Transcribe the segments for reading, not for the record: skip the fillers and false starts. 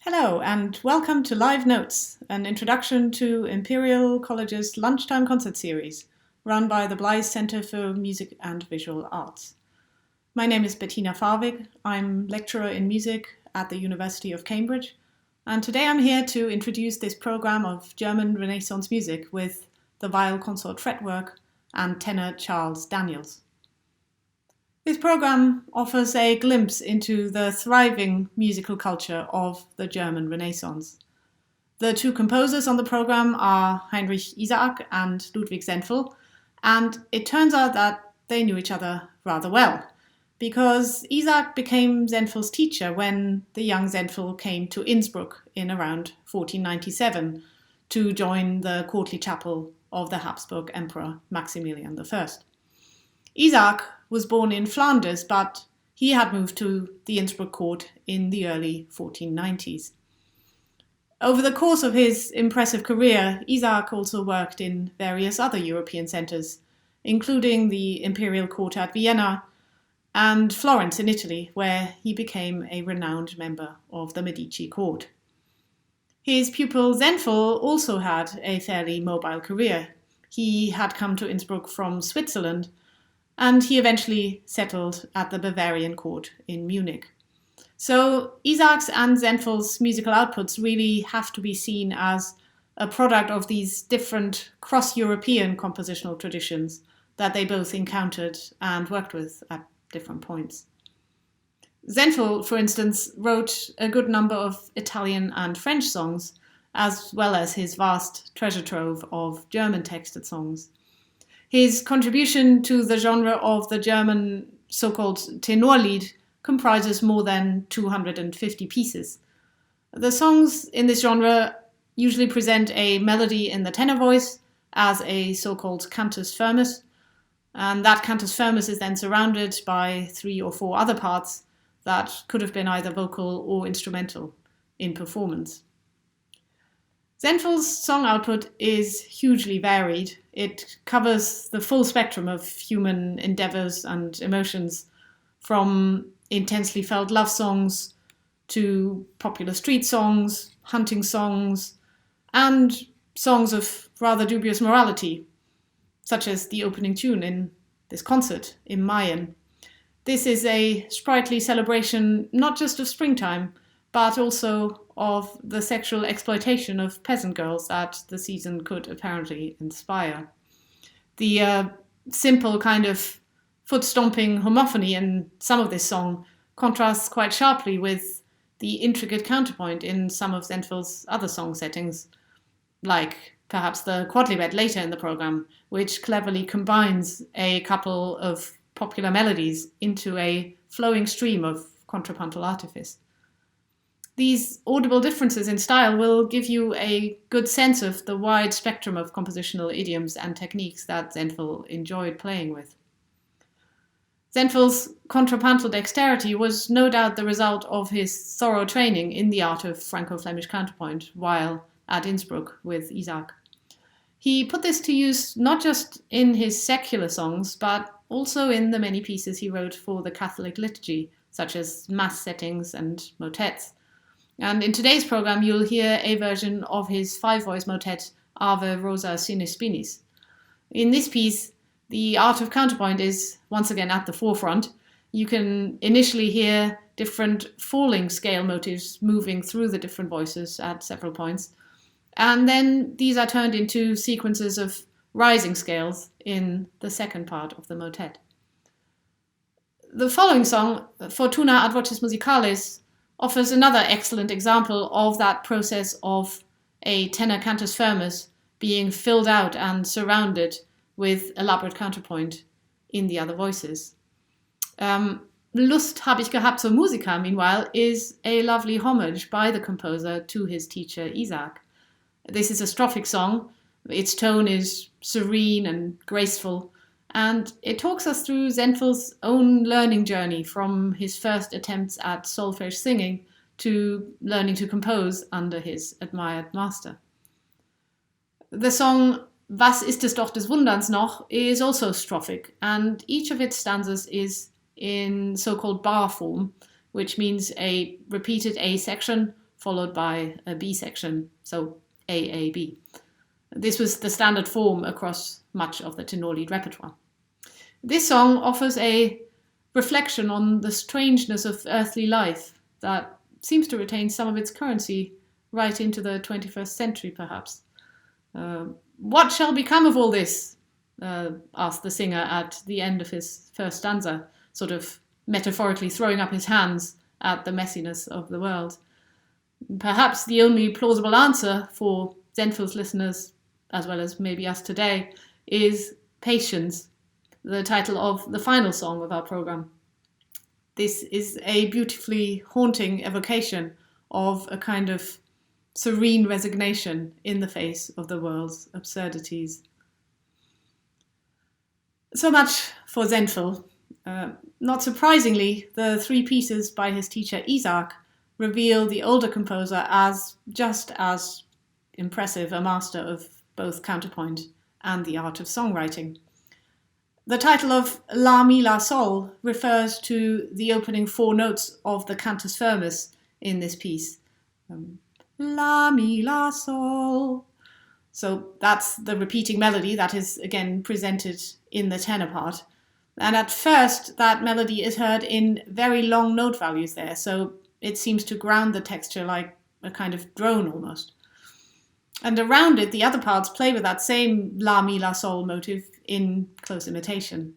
Hello and welcome to Live Notes, an introduction to Imperial College's Lunchtime concert series, run by the Blyth Center for Music and Visual Arts. My name is Bettina Varwig. I'm lecturer in music at the University of Cambridge, and today I'm here to introduce this program of German Renaissance music with the viol Consort Fretwork and tenor Charles Daniels. This program offers a glimpse into the thriving musical culture of the German Renaissance. The two composers on the program are Heinrich Isaac and Ludwig Senfl, and it turns out that they knew each other rather well, because Isaac became Senfl's teacher when the young Senfl came to Innsbruck in around 1497 to join the courtly chapel of the Habsburg Emperor Maximilian I. Isaac was born in Flanders, but he had moved to the Innsbruck court in the early 1490s. Over the course of his impressive career, Isaac also worked in various other European centres, including the Imperial court at Vienna and Florence in Italy, where he became a renowned member of the Medici court. His pupil Senfl also had a fairly mobile career. He had come to Innsbruck from Switzerland, and he eventually settled at the Bavarian court in Munich. So Isaac's and Senfl's musical outputs really have to be seen as a product of these different cross-European compositional traditions that they both encountered and worked with at different points. Senfl, for instance, wrote a good number of Italian and French songs, as well as his vast treasure trove of German texted songs. His contribution to the genre of the German so-called tenor lied comprises more than 250 pieces. The songs in this genre usually present a melody in the tenor voice as a so-called cantus firmus, and that cantus firmus is then surrounded by 3 or 4 other parts that could have been either vocal or instrumental in performance. Senfl's song output is hugely varied. It covers the full spectrum of human endeavours and emotions, from intensely felt love songs to popular street songs, hunting songs, and songs of rather dubious morality, such as the opening tune in this concert in Maien. This is a sprightly celebration not just of springtime, but also of the sexual exploitation of peasant girls that the season could apparently inspire. The simple kind of foot-stomping homophony in some of this song contrasts quite sharply with the intricate counterpoint in some of Senfl's other song settings, like perhaps the Quodlibet later in the program, which cleverly combines a couple of popular melodies into a flowing stream of contrapuntal artifice. These audible differences in style will give you a good sense of the wide spectrum of compositional idioms and techniques that Senfl enjoyed playing with. Senfl's contrapuntal dexterity was no doubt the result of his thorough training in the art of Franco-Flemish counterpoint while at Innsbruck with Isaac. He put this to use not just in his secular songs, but also in the many pieces he wrote for the Catholic liturgy, such as mass settings and motets. And in today's program, you'll hear a version of his 5-voice motet, Ave, Rosa, Sine, Spinis. In this piece, the art of counterpoint is once again at the forefront. You can initially hear different falling scale motives moving through the different voices at several points. And then these are turned into sequences of rising scales in the second part of the motet. The following song, Fortuna ad voces musicales, offers another excellent example of that process of a tenor cantus firmus being filled out and surrounded with elaborate counterpoint in the other voices. Lust, dich, gehabt zur Musica, meanwhile, is a lovely homage by the composer to his teacher Isaac. This is a strophic song. Its tone is serene and graceful, and it talks us through Senfl's own learning journey from his first attempts at solfège singing to learning to compose under his admired master. The song Was ist es doch des Wunderns noch is also strophic, and each of its stanzas is in so-called bar form, which means a repeated A section followed by a B section, so AAB. This was the standard form across much of the tenor lead repertoire. This song offers a reflection on the strangeness of earthly life that seems to retain some of its currency right into the 21st century, perhaps. What shall become of all this? Asked the singer at the end of his first stanza, sort of metaphorically throwing up his hands at the messiness of the world. Perhaps the only plausible answer for Senfl's listeners, as well as maybe us today, is Patience, the title of the final song of our program. This is a beautifully haunting evocation of a kind of serene resignation in the face of the world's absurdities. So much for Senfl. Not surprisingly, the three pieces by his teacher Isaac reveal the older composer as just as impressive a master of both counterpoint and the art of songwriting. The title of La Mi La Sol refers to the opening four notes of the cantus firmus in this piece. La Mi La Sol. So that's the repeating melody that is again presented in the tenor part. And at first, that melody is heard in very long note values there, so it seems to ground the texture like a kind of drone almost. And around it, the other parts play with that same La Mi La Sol motive in close imitation.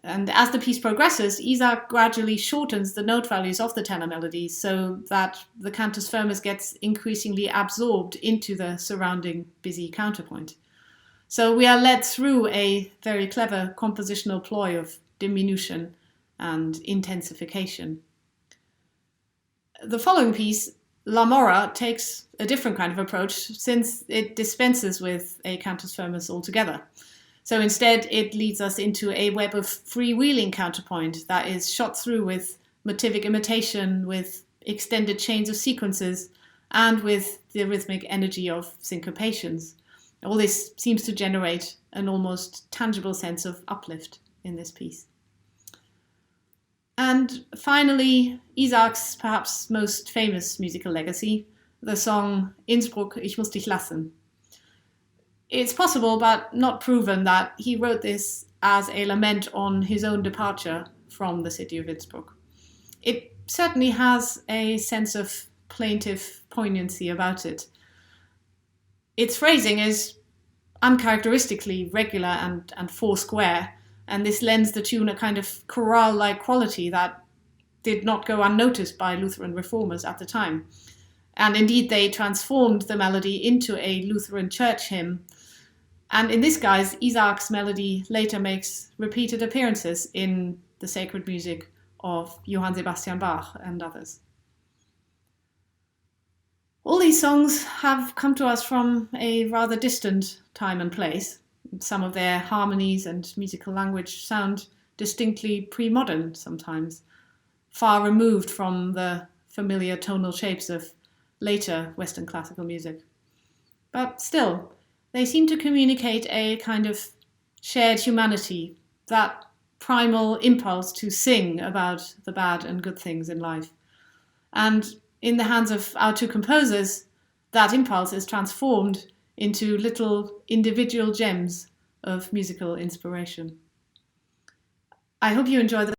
And as the piece progresses, Isaac gradually shortens the note values of the tenor melodies so that the cantus firmus gets increasingly absorbed into the surrounding busy counterpoint. So we are led through a very clever compositional ploy of diminution and intensification. The following piece, La Morra, takes a different kind of approach since it dispenses with a cantus firmus altogether. So instead, it leads us into a web of freewheeling counterpoint that is shot through with motivic imitation, with extended chains of sequences, and with the rhythmic energy of syncopations. All this seems to generate an almost tangible sense of uplift in this piece. And finally, Isaac's perhaps most famous musical legacy, the song Innsbruck, ich muss dich lassen. It's possible, but not proven, that he wrote this as a lament on his own departure from the city of Innsbruck. It certainly has a sense of plaintive poignancy about it. Its phrasing is uncharacteristically regular and four-square, and this lends the tune a kind of chorale-like quality that did not go unnoticed by Lutheran reformers at the time. And indeed, they transformed the melody into a Lutheran church hymn. And in this guise, Isaac's melody later makes repeated appearances in the sacred music of Johann Sebastian Bach and others. All these songs have come to us from a rather distant time and place. Some of their harmonies and musical language sound distinctly pre-modern sometimes, far removed from the familiar tonal shapes of later Western classical music. But still, they seem to communicate a kind of shared humanity, that primal impulse to sing about the bad and good things in life. And in the hands of our two composers, that impulse is transformed into little individual gems of musical inspiration. I hope you enjoy the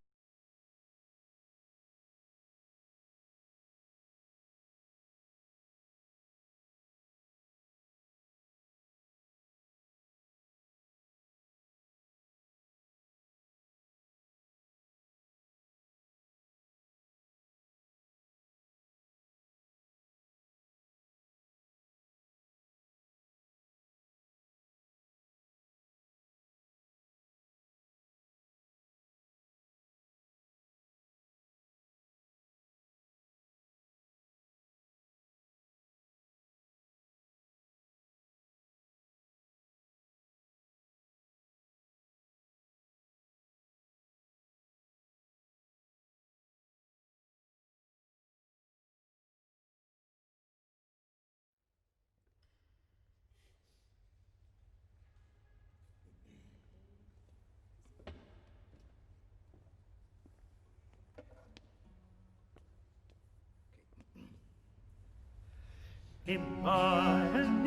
Im Maien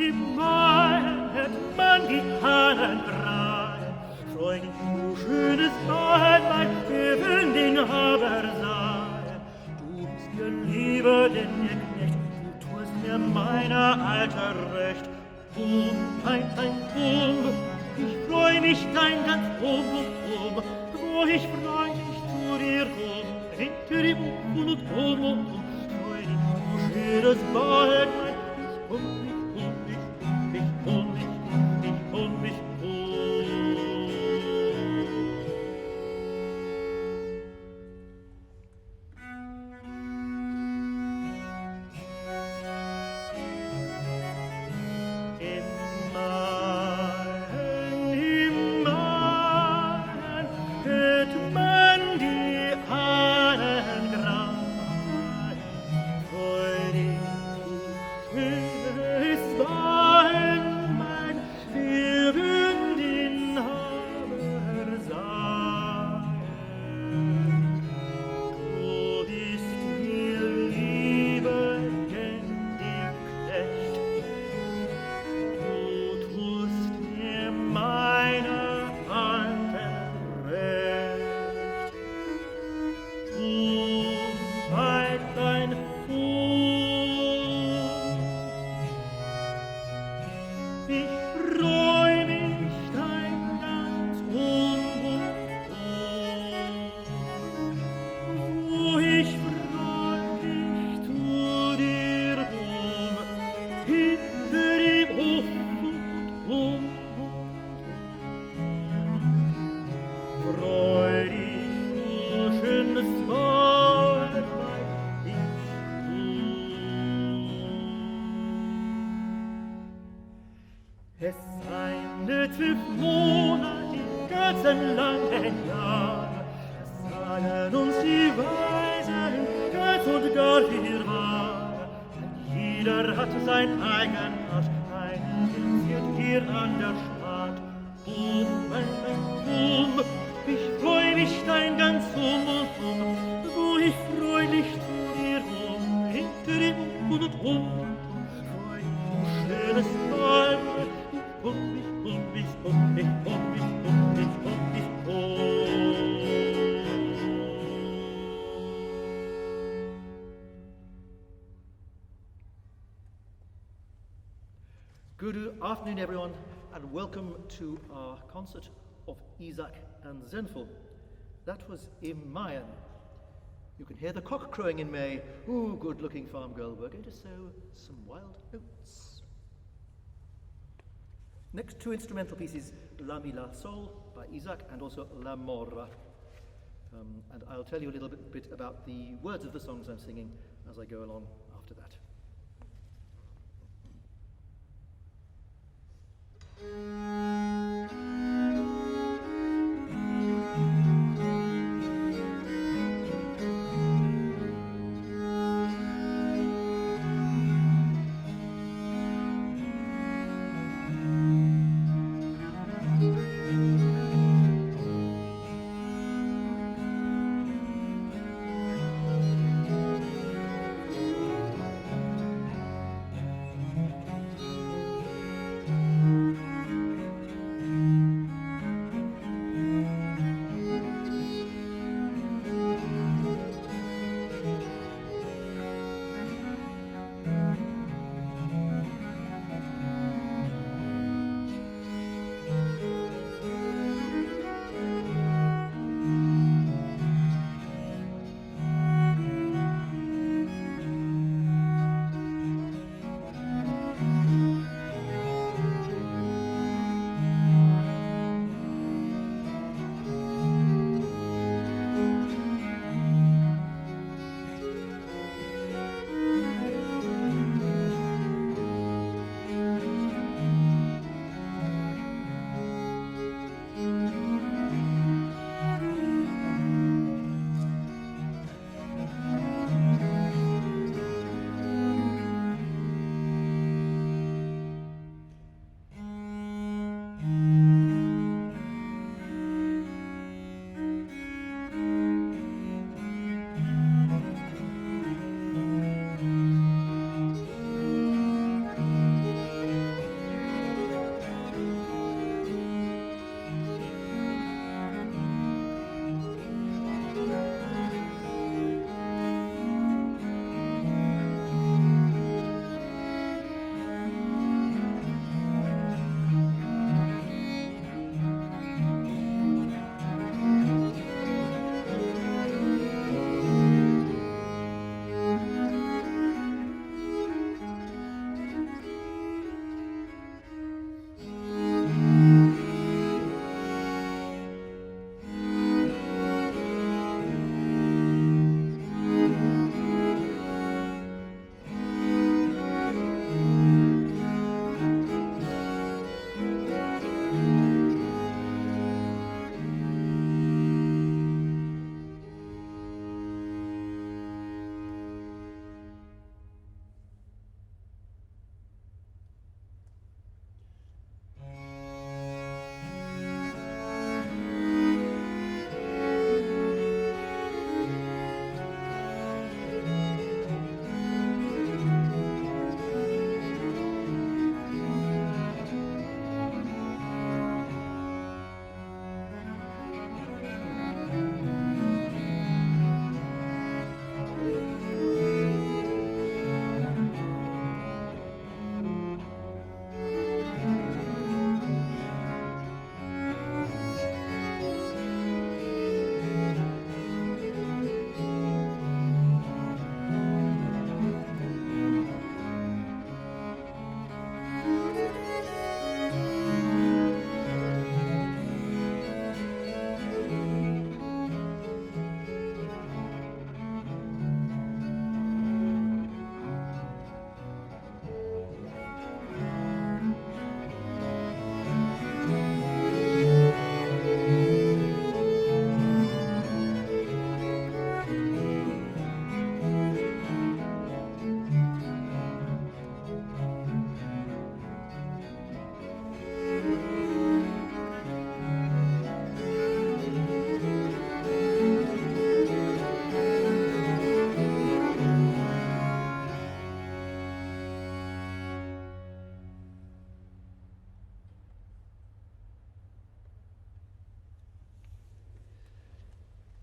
hätt man die Hahnen frei. Freudig, du schönes Maien, eben den Haber sei. Du bist mir lieber denn ihr Knecht, du tust mir meiner Alter recht. Ein, ich freu mich dein ganz wo ich freu mich zu dir hinter die Buchen und freu dich, du schönes Maien, ich komm mich. Good afternoon, everyone, and welcome to our concert of Isaac and Senfl. That was in Maien. You can hear the cock crowing in May. Ooh, good-looking farm girl. We're going to sow some wild oats. Next two instrumental pieces, La Mi La Sol by Isaac and also La Morra. And I'll tell you a little bit about the words of the songs I'm singing as I go along after that.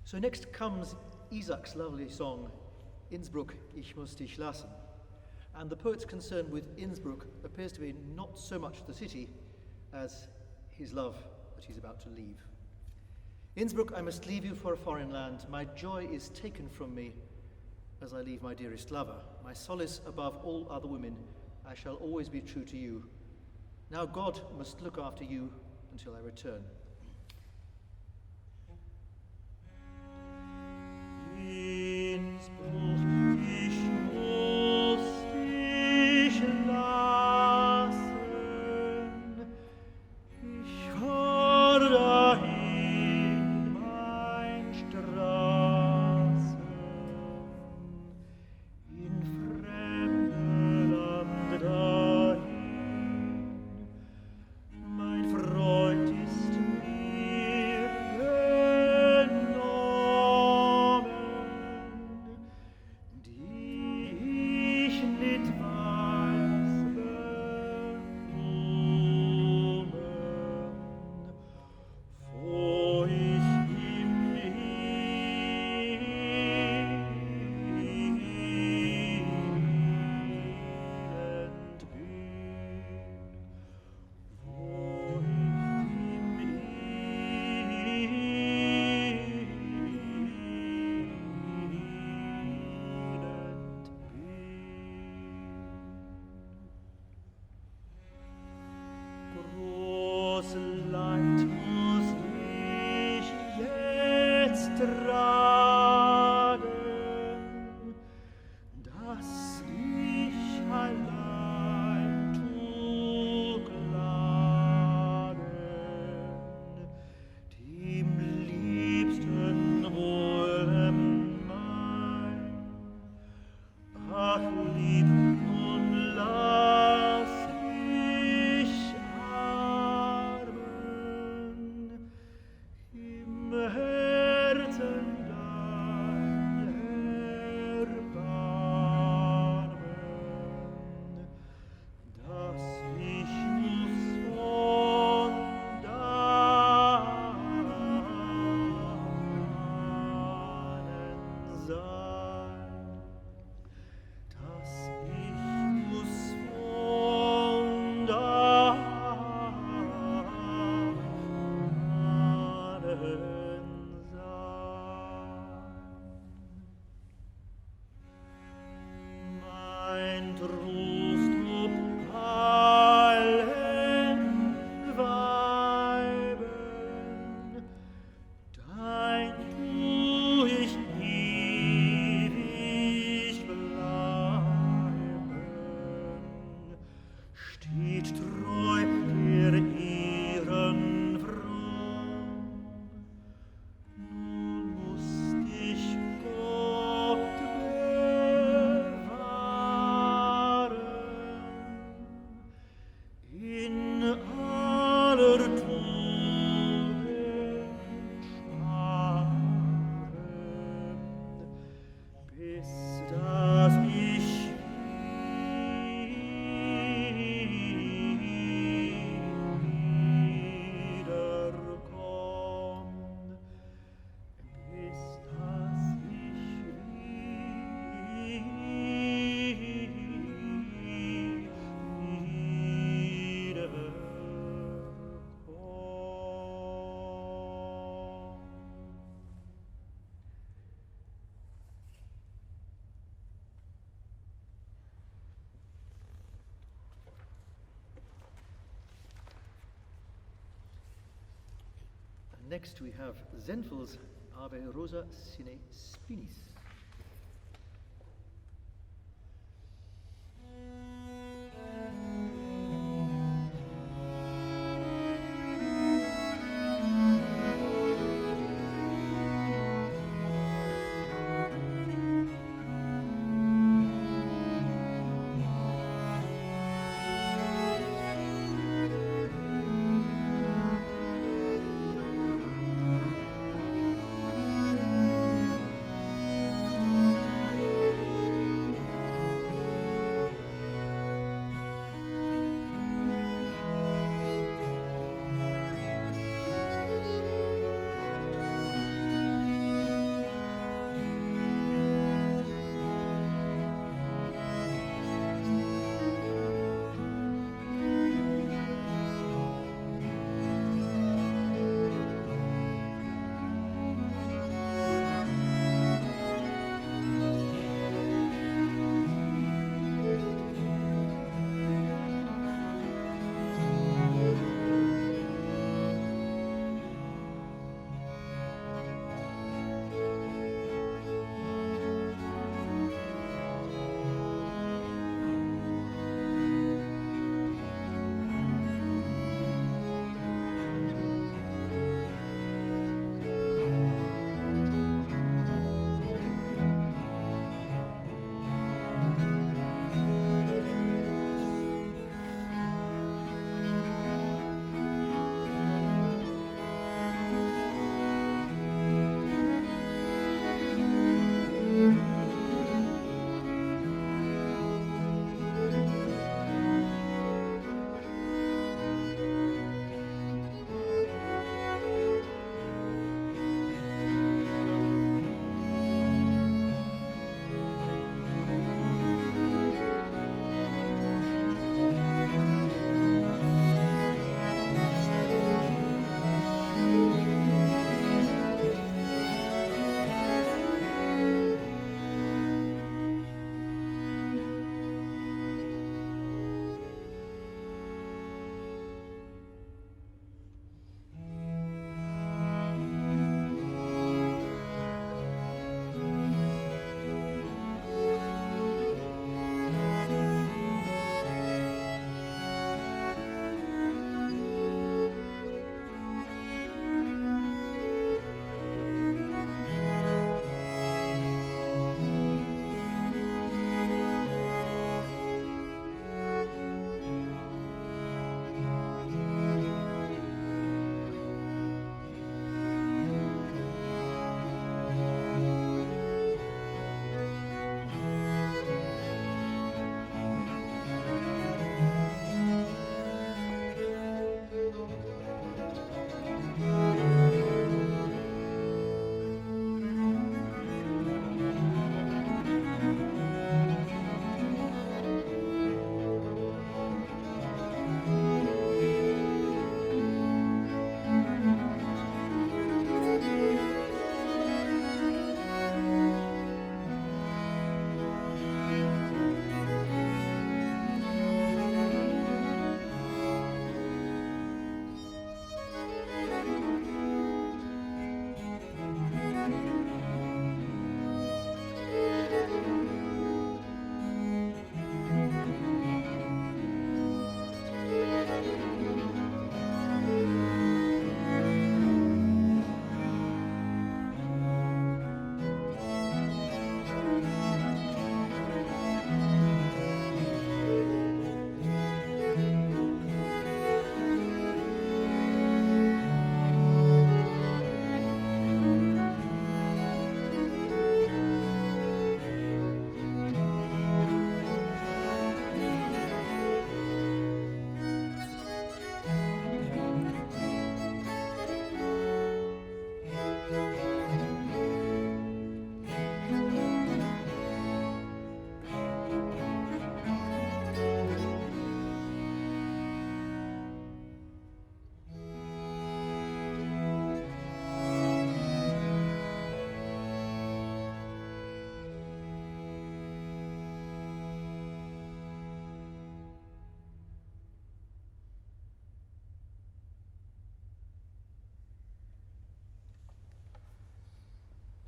So next comes Isaac's lovely song, Innsbruck, ich muss dich lassen. And the poet's concern with Innsbruck appears to be not so much the city as his love that he's about to leave. Innsbruck, I must leave you for a foreign land. My joy is taken from me as I leave my dearest lover. My solace above all other women, I shall always be true to you. Now God must look after you until I return. Innsbruck, ich muss dich lassen. Ich fahr dahin, mein Straßen, in fremde Land dahin. Mein Freund ist mir genommen, die ich nicht weiß bekommen, wo ich im Elend bin. Wo ich im Elend bin. Groß Leid muss ich jetzt tragen, dass ich allein tu klagen, dem liebsten wohl mein. Ach, lieb, nun lass ich armen, im Herzen dein Erbarmen, dass ich muss von dannen sein, dass ich muss von dannen sein. Mein Trost ob allen Weiben, dein tu ich ewig bleiben, steht treu der Ehrenfrau. Nun muss dich Gott bewahren, in aller Tugend sparen, bis dass ich wiederkomm, bis dass ich wiederkomm. And next we have Senfl's Ave Rosa, Sine, Spinis.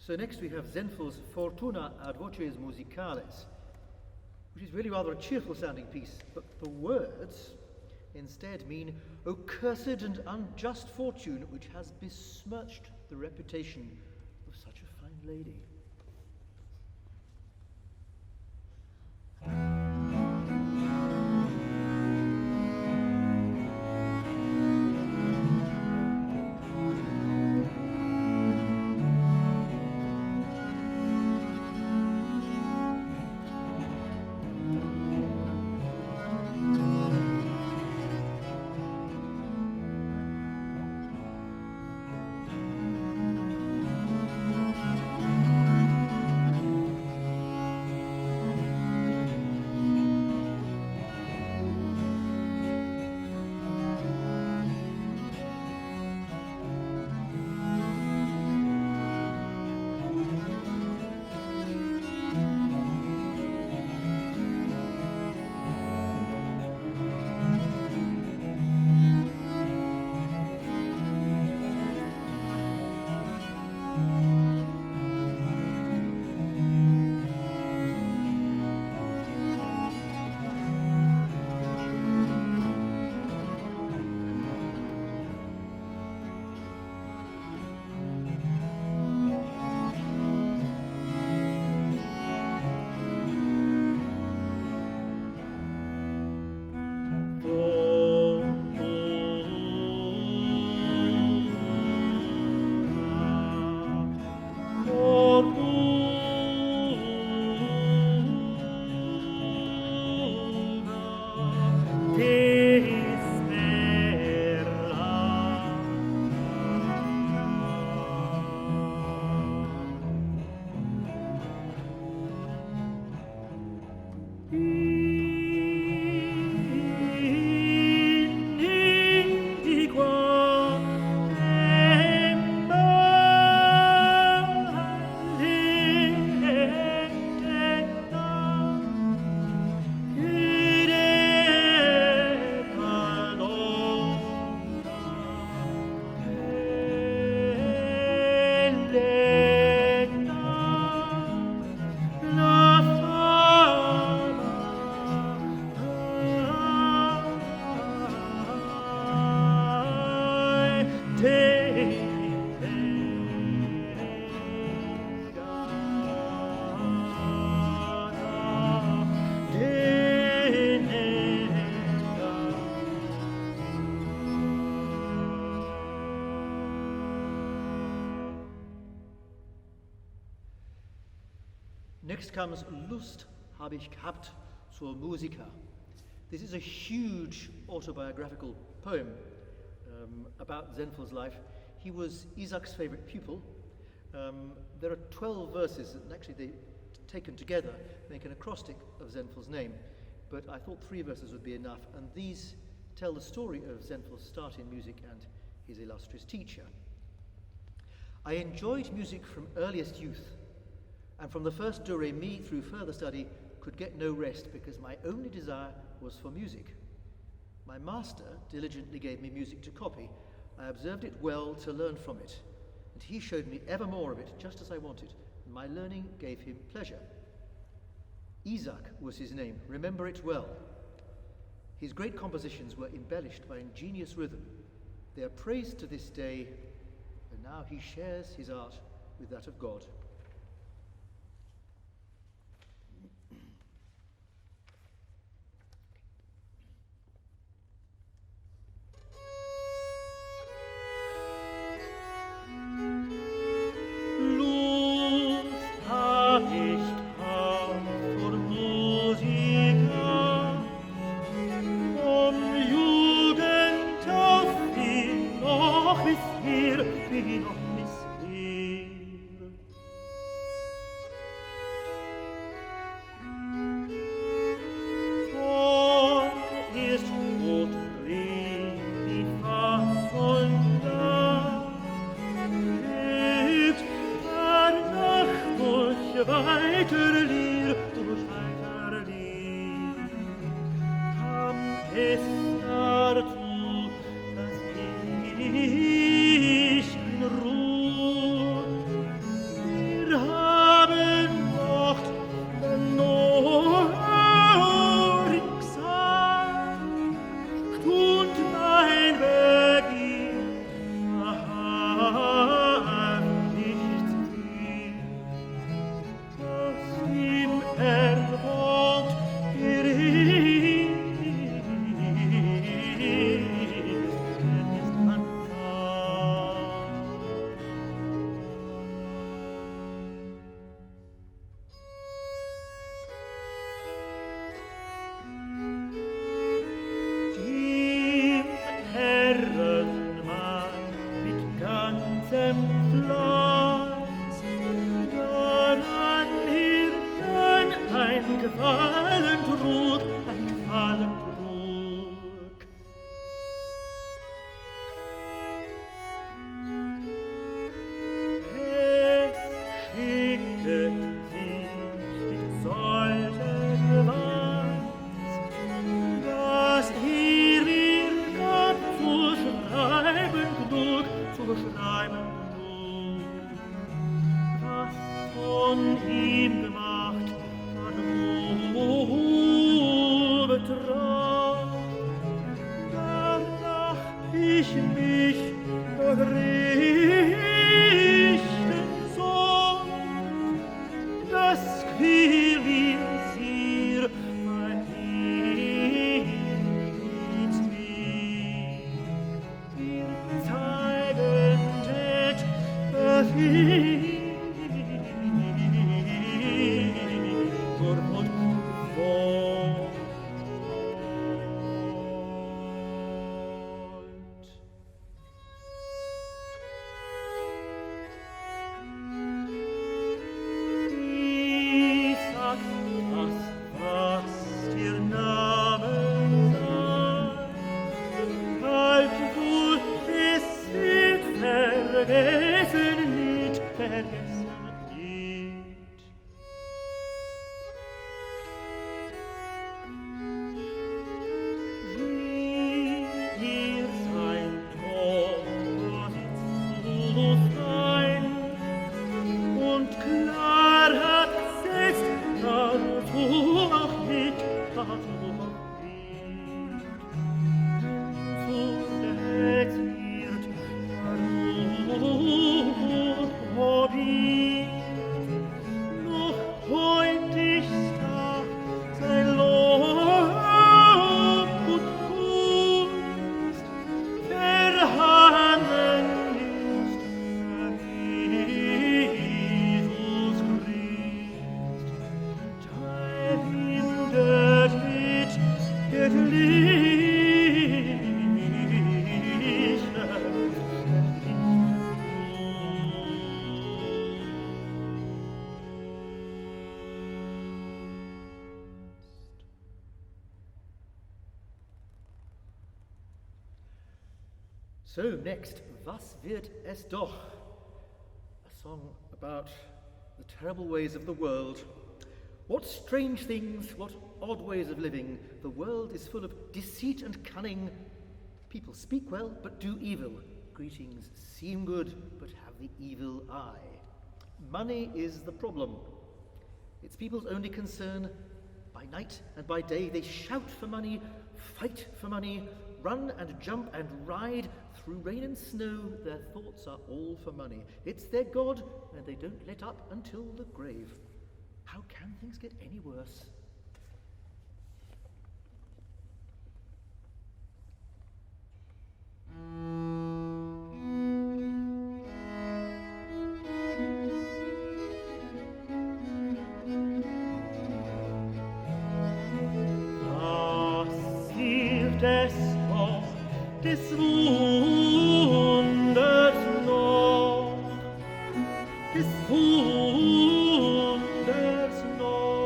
So next we have Senfl's Fortuna ad voces musicales, which is really rather a cheerful sounding piece, but the words instead mean, "O cursed and unjust fortune which has besmirched the reputation of such a fine lady." Next comes Lust, dich, gehabt zur Musica. This is a huge autobiographical poem about Senfl's life. He was Isaac's favorite pupil. There are 12 verses, and actually they, taken together, make an acrostic of Senfl's name, but I thought 3 verses would be enough, and these tell the story of Senfl's start in music and his illustrious teacher. I enjoyed music from earliest youth, and from the first do re mi through further study could get no rest because my only desire was for music. My master diligently gave me music to copy. I observed it well to learn from it, and he showed me ever more of it just as I wanted, and my learning gave him pleasure. Isaac was his name, remember it well. His great compositions were embellished by ingenious rhythm. They are praised to this day, and now he shares his art with that of God. fallen trug, ein fallen trug. Es schickte sich mit solchen Wands, dass mir gab zu schreiben genug, was von ihm gemacht, betracht. Danach ich mich richten soll, das Quir sir mein Lied mir. Wir zeigen det, dass ich So next, was wird es doch? A song about the terrible ways of the world. What strange things, what odd ways of living. The world is full of deceit and cunning. People speak well, but do evil. Greetings seem good, but have the evil eye. Money is the problem. It's people's only concern. By night and by day they shout for money, fight for money, run and jump and ride. Through rain and snow, their thoughts are all for money. It's their God, and they don't let up until the grave. How can things get any worse? Was wird es doch des Wunders noch, des Wunders noch.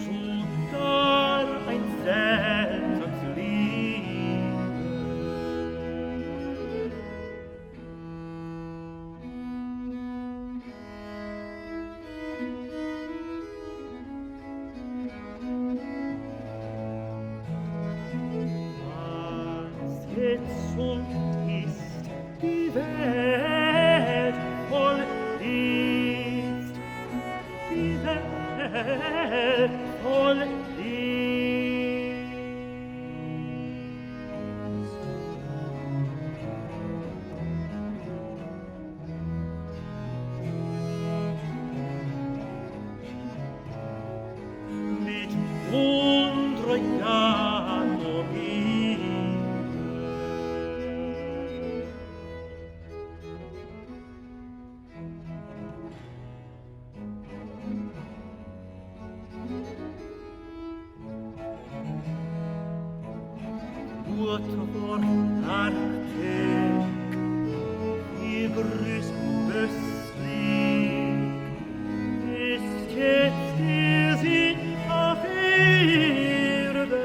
Sogar ein seltsames Lied. Was jetzt und ist die Welt voll ist, die Welt voll ist. Mit wundrer Jahr noch hin. Fretwork Arktik, wie grüß östlich, ist jetzt der Sinn auf Erde.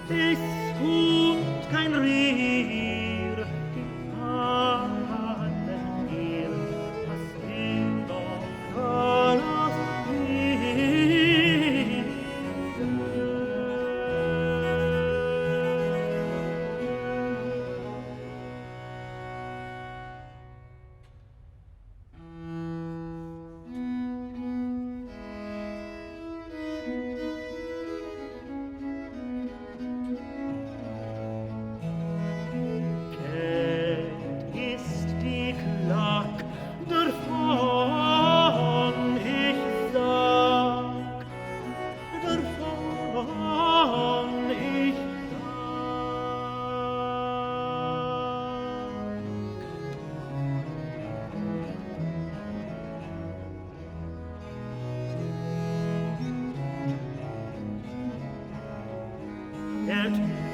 Es tut kein Rier, die Ahnen hier, was will doch alles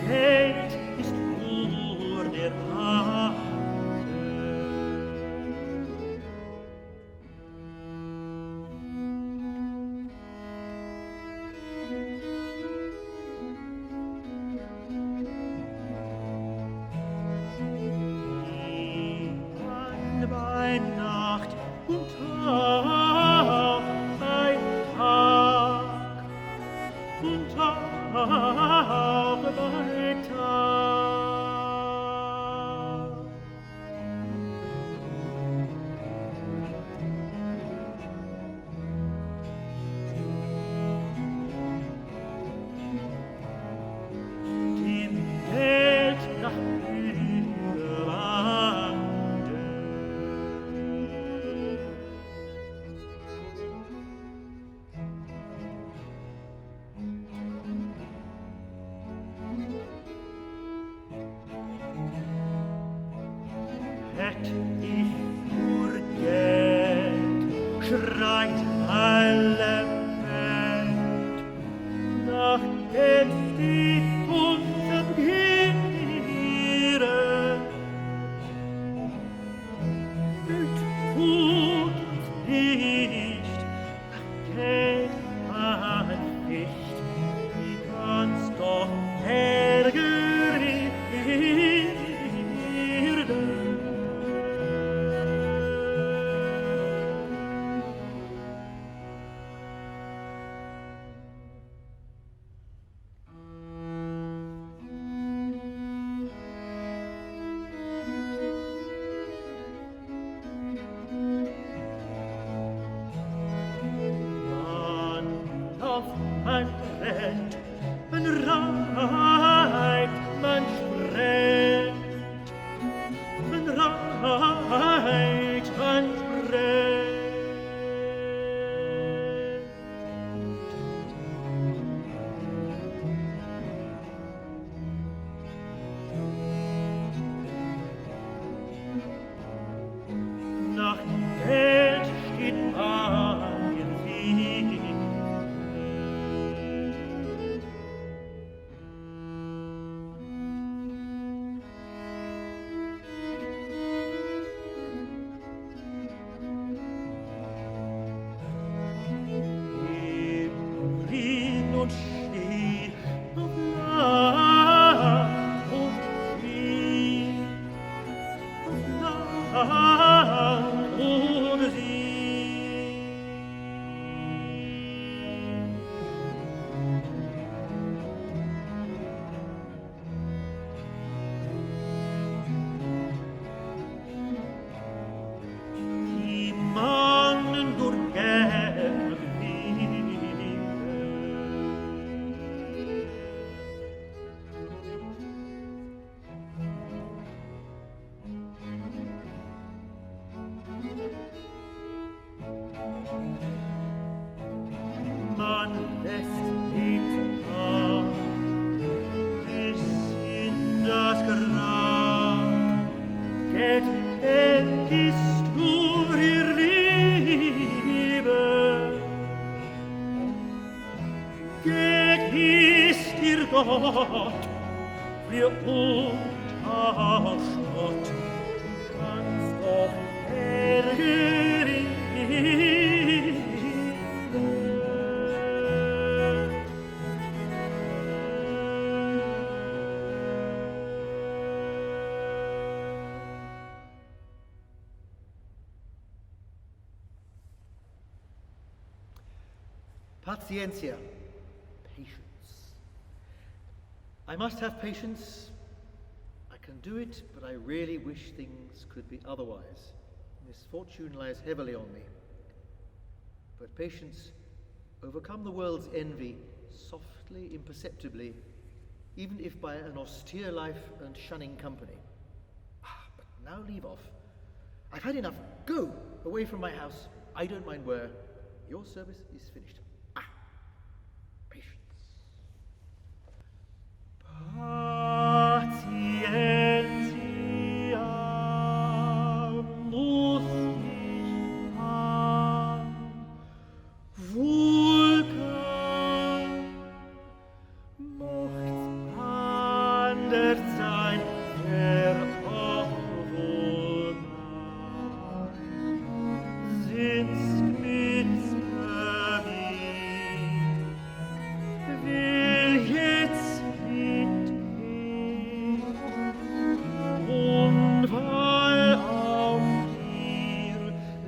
Geld ist nur der Hase. Niemand bei Nacht und Tag bei Tag und Tag bei Tag. Dem Geld nach Hätt ich nur Geld, schreit alle Welt. Nach Geld steht unser Begehren. Geld tut uns nicht, nach Geld man nicht. Wie kann's doch ärger werden? Man rennt, man reibt, man sprengt, man reibt, man sprengt. Nach Geld steht man in Wien. Und steh auf Land und See, auf Land und See. Die Mannen durch Geld man lässt nicht ab, bis in das Grab. Geld ist nur ihr Liebe, Geld ist ihr Gott, wir Untauscht, ganz doch ergering. Patientia, patience. I must have patience. I can do it, but I really wish things could be otherwise. Misfortune lies heavily on me. But patience, overcome the world's envy, softly, imperceptibly, even if by an austere life and shunning company. But now leave off. I've had enough. Go away from my house. I don't mind where. Your service is finished. Patientia, muss dich Vulkan, mocht's anders sein, der auch wohl sitzt mit mir, will jetzt mitgehen, und weil auf dir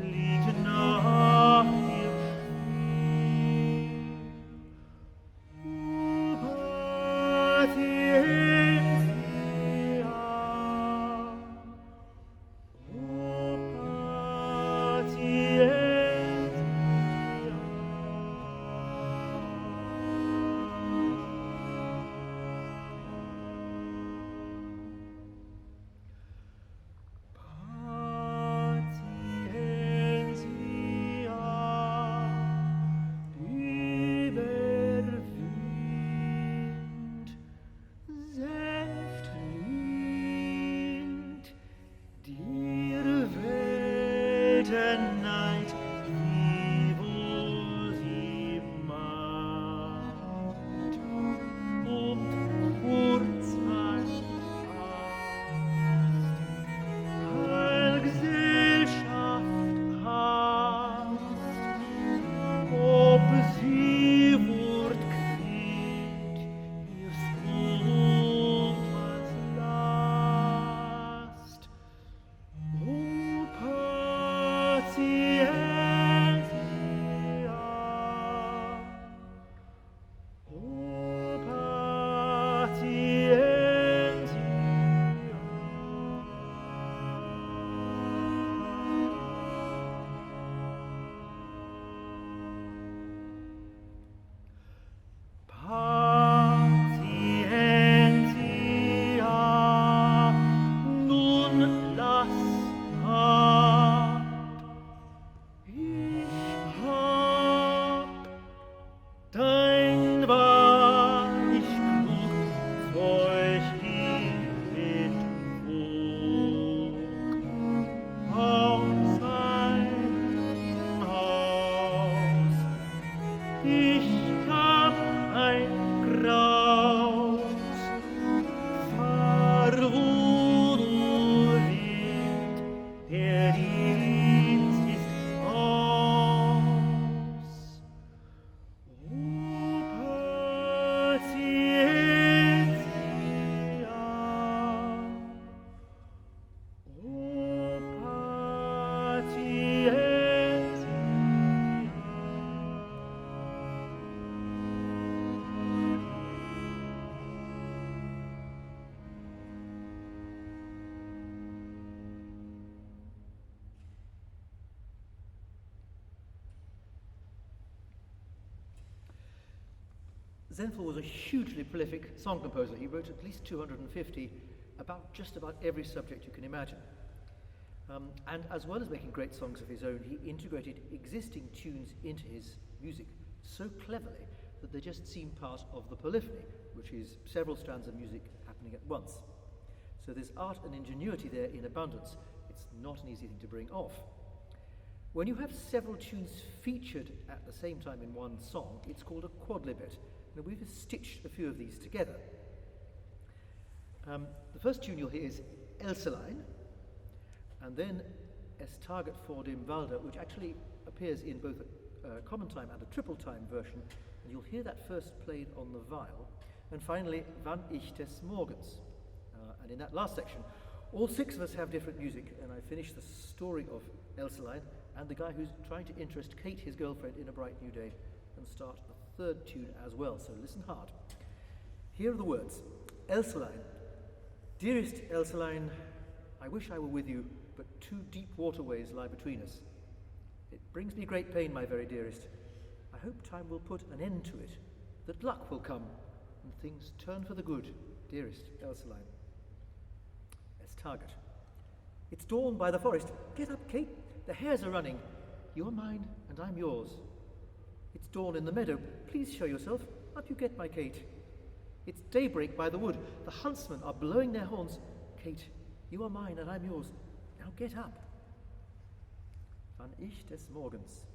liegt nach dir Neid, wiewohl sie mahnt, und Kurzheit hast, weil Gesellschaft hast, ob sie wurd quitt, ihr Skuld als Last. Senfl was a hugely prolific song composer. He wrote at least 250 about just about every subject you can imagine. And as well as making great songs of his own, he integrated existing tunes into his music so cleverly that they just seem part of the polyphony, which is several strands of music happening at once. So there's art and ingenuity there in abundance. It's not an easy thing to bring off. When you have several tunes featured at the same time in one song, it's called a quodlibet. Now we've stitched a few of these together. The first tune you'll hear is Elseline, and then Es Taget vor dem Walde, which actually appears in both a common time and a triple time version, and you'll hear that first played on the viol. And finally, Wann ich des Morgens. And in that last section, all six of us have different music, and I finish the story of Elseline and the guy who's trying to interest Kate, his girlfriend, in a bright new day, and start a third tune as well, so listen hard. Here are the words. Elseline. Dearest Elseline, I wish I were with you, but 2 deep waterways lie between us. It brings me great pain, my very dearest. I hope time will put an end to it, that luck will come, and things turn for the good, dearest Elseline. Es Taget. It's dawn by the forest. Get up, Kate. The hares are running. You're mine, and I'm yours. It's dawn in the meadow. Please show yourself. Up you get, my Kate. It's daybreak by the wood. The huntsmen are blowing their horns. Kate, you are mine, and I'm yours. Now get up. Wann ich des Morgens.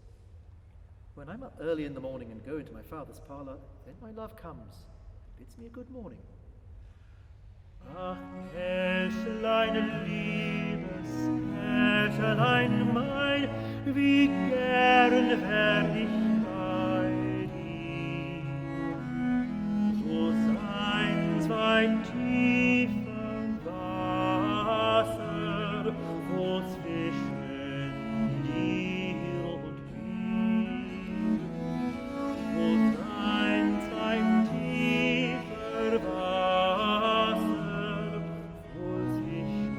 When I'm up early in the morning and go into my father's parlour, then my love comes, bids me a good morning. Ach, Elseline, liebes Elseline mein, wie gern werd ich bei dir. So sein zwei tiefen Wasser, wo zwischen dir und mir. Wo sein zwei tiefer Wasser, wo zwischen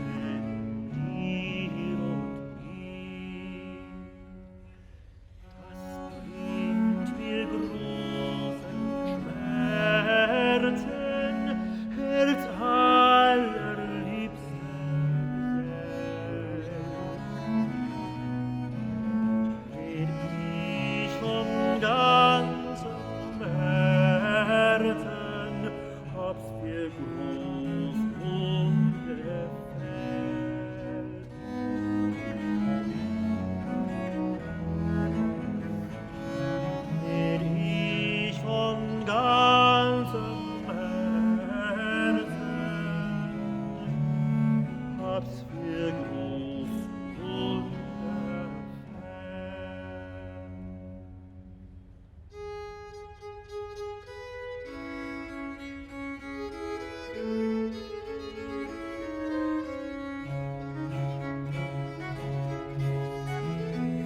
dir und mir. Das bringt mir großen Schmerzen, Herz allerliebsten red ich von ganzem Herzen, hab's für groß und gefällt. Red ich von ganzem Herzen, hab's für groß und gefällt.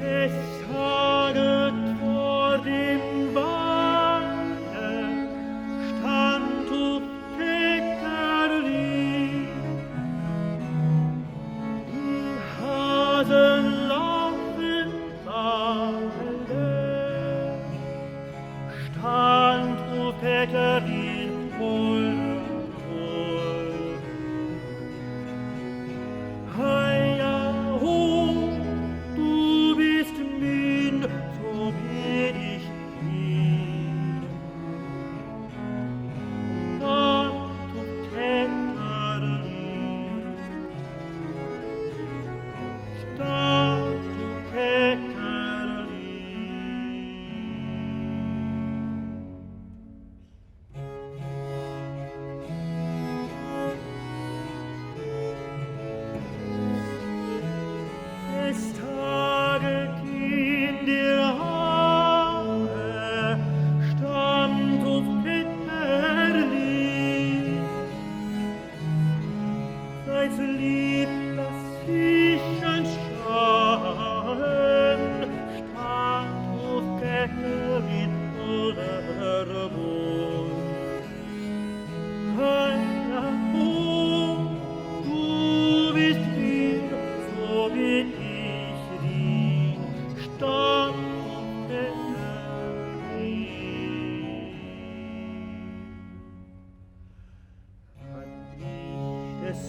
Es taget vor dem Walde, stand auf Peterli. Die Hasen laufen Walde, stand auf Peterli wohl. Heia ho, du bist min, so bin ich hin. Da du Peterli, da du Peterli. Es taget in der Haare, stand auf Peterli. Seid so lieb, dass ich anschauen, stand auf Peterli oder wohl. Heia ho, du bist mir, so bin ich din, stand auf Peterli. Wann ich des